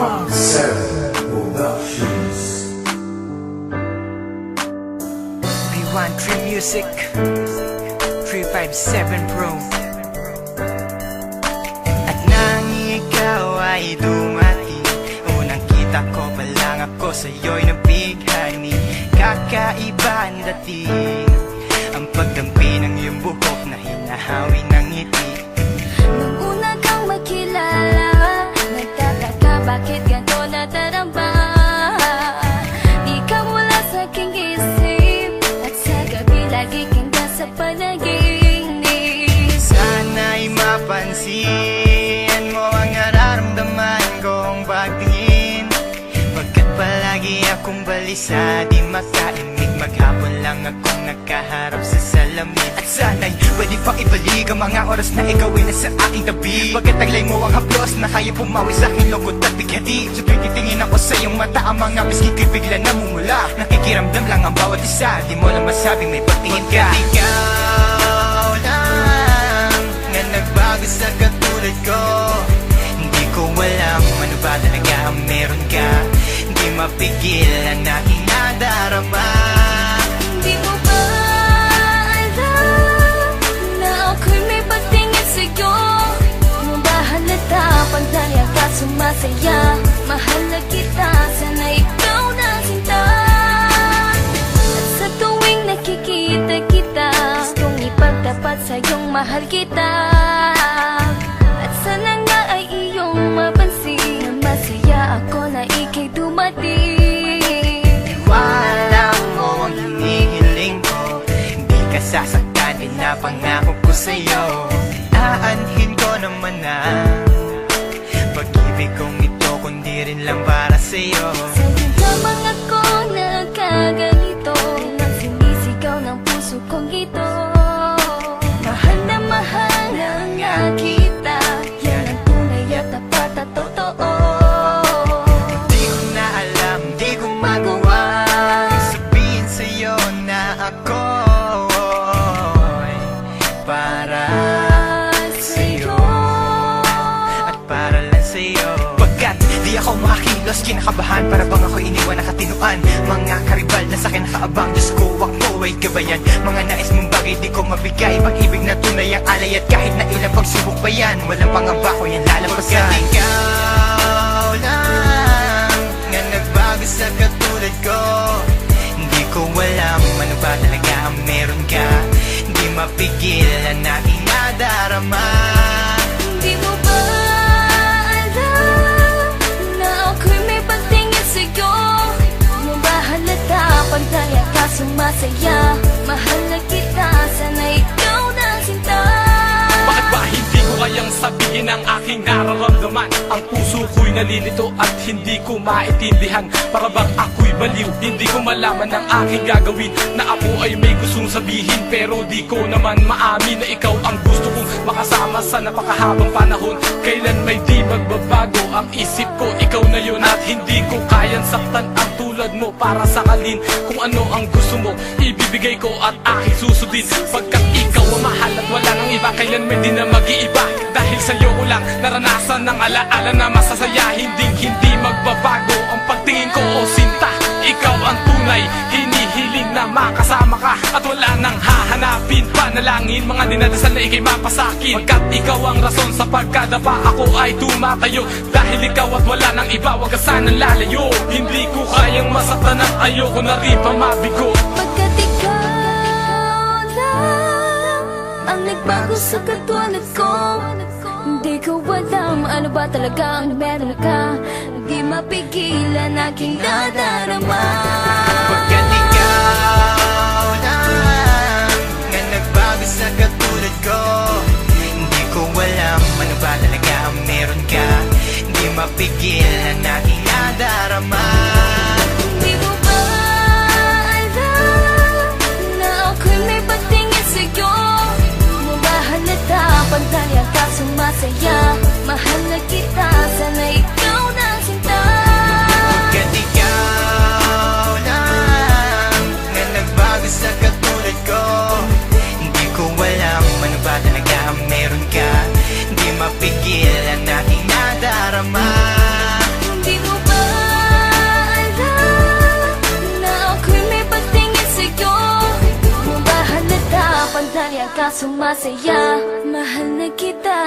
357 Productions. B1 Tree Music 357 Pro. At nang ikaw ay dumating, unang kita ko pa lang ako sa'yo'y nabighani. Kakaiba ang dating, ang pagdampi ng iyong buhok na hinahawi ng ngiti. Nung una kang makilala, nagtataka bakit ganito nataramba. Di ka mula sa aking isip, at sa gabi lagi kang nasa panaginip. Sana'y mapansin mo ang nararamdaman kong pagtingin, pagkat palagi akong balisa, di makaimik. Maghapon lang akong nakaharap sa salamin. At sana'y pwede pang ibalik ang mga oras na ikaw ay nasa aking tabi, pagkat taglay mo ang haplos na kaya pumawi sa aking lungkot at bighati. So titingin ako sa iyong mata, ang mga miski ko'y bigla namumula. Nakikiramdam lang ang bawat isa, di mo lang masabing may pagtingin ka. Pagkat ikaw lang nga nagbago sa katulad ko, hindi ko alam ano ba talaga ang meron ka. Di mapigil ang aking nadarama. Di mo ba alam na ako'y may pagtingin sa'yo? Mo ba halata pag daya ka sumasaya? Mahal na kita, sana ikaw na sinta. At sa tuwing nakikita kita, gustong ipagtapat sa'yong mahal kita. At sana nga ay iyong mapansin na masaya ako na ika'y dumating. Wala mo ang hinihiling ko, hindi ka sasaktan, pinapangako ko sa'yo. Aanhin ko naman na pag-ibig kong ito, kundi rin lang para sa'yo. Sa'yo lamang ako nagkaganito, nang sinisigaw ng puso kong ito. Mahal na nga kita, yan ang tunay at tapat at totoo. Di ko na alam, di ko magawa sabihin sa'yo na ako'y para sa'yo at para lang sa'yo. Pagkat di ako makakilos, kinakabahan, para bang ako iniwan nakatinuan. Mga karibal na sa'kin nakaabang, Diyos ko, wag mo ay gabayan. Mga nais mong bagay di ko mabigay, pag-ibig na tunay ang alay, at kahit na ilang pagsubok pa yan, walang pangamba ko yan lalampasan. Pagkat ikaw lang nga nagbago sa katulad ko, hindi ko alam ano ba talaga ang meron ka. Hindi mapigil ang aking nadarama. Di mo ba alam na ako'y may pagtingin sa'yo? Mo ba halata pag daya ka sumasaya? Mahal na kita, sana ikaw na sinta. Bakit ba hindi ko kayang sabihin ang aking nararamdaman? Ang puso ko'y nalilito at hindi ko maintindihan. Para bang ako'y baliw, hindi ko malaman ang aking gagawin. Na ako ay may gustong sabihin, pero di ko naman maamin na ikaw ang gusto kong makasama sa napakahabang panahon. Kailan may di magbabago ang isip ko, ikaw na yun. At hindi ko kayang saktan ang tulad mo para sakalin. Kung ano ang gusto mo, ibibigay ko at aking susundin. Pagkat ikaw ang mahal at wala nang iba, kailan may di na mag-iiba. Dahil sa'yo ko lang naranasan ng alaala na masasaya. Hindi magbabago ang pagtingin ko, o sinta. Ikaw ang tunay, hinihiling na makasama ka. At wala nang hahanapin, panalangin, mga dinadasal na ikay mapasakin. Pagkat ikaw ang rason sa pagkadapa, ako ay tumatayo. Dahil ikaw at wala nang iba, wag ka sanang lalayo. Hindi ko kayang masaktan at ayoko na rin pa mabigo. Pagkat ikaw lang ang nagbago sa katulad ko, hindi ko alam ano ba talaga ang meron ka. Hindi mapigilan aking nadarama. Pagkat ikaw lang nga nagbago sa katulad ko, hindi ko alam ano ba talaga ang meron ka. Hindi mapigil ang aking nadarama. Di mo ba alam na ako'y may pagtingin sa'yo? Mo ba halata pag daya ka sumasaya? Mahal na kita, sana ikaw na sinta. Pagkat ikaw lang nga nagbago sa katulad ko, hindi ko alam ano ba talaga ang meron ka. Hindi mapigil ang aking nadarama. Di ka sumasaya. Mahal na kita.